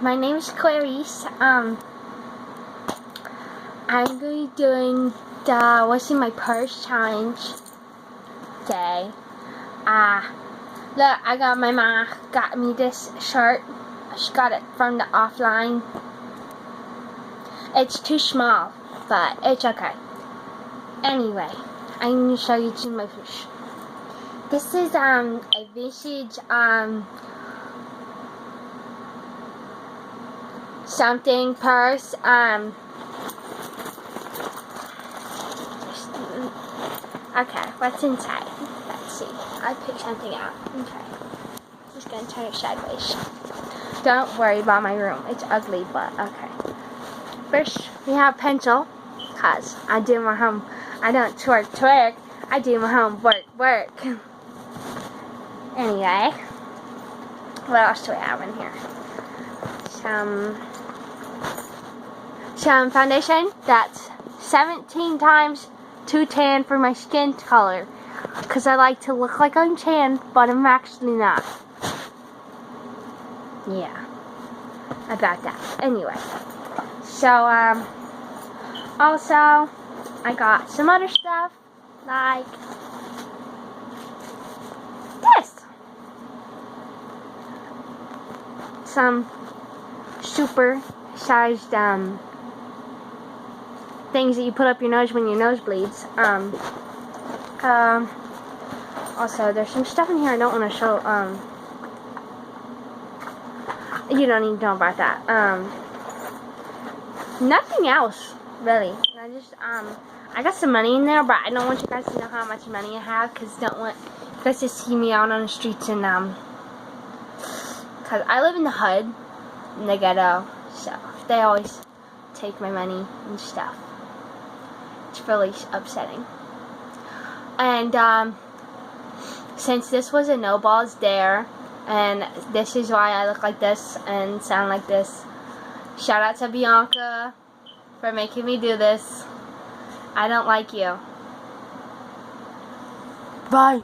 My name is Clarice. I'm going to be doing the What's in My Purse challenge today. Look, my mom got me this shirt. She got it from the offline. It's too small, but it's okay. Anyway, I'm going to show you my purse. This is a vintage something purse. Okay, what's inside? Let's see. I'll pick something out. Okay. Just gonna turn it sideways. Don't worry about my room. It's ugly, but okay. First, we have pencil, cause I do my home. I don't twerk. I do my homework. Anyway, what else do we have in here? Some foundation that's 17 times too tan for my skin color, because I like to look like I'm tan, but I'm actually not. Yeah, about that. Anyway, so also I got some other stuff like this. Some super sized things that you put up your nose when your nose bleeds. Also, there's some stuff in here I don't want to show. You don't need to know about that. Nothing else really. I got some money in there, but I don't want you guys to know how much money I have, because don't want you guys to see me out on the streets and because I live in the hood, in the ghetto, so they always take my money and stuff. It's really upsetting. And since this was a No Balls Dare, and this is why I look like this and sound like this, shout out to Bianca for making me do this. I don't like you. Bye.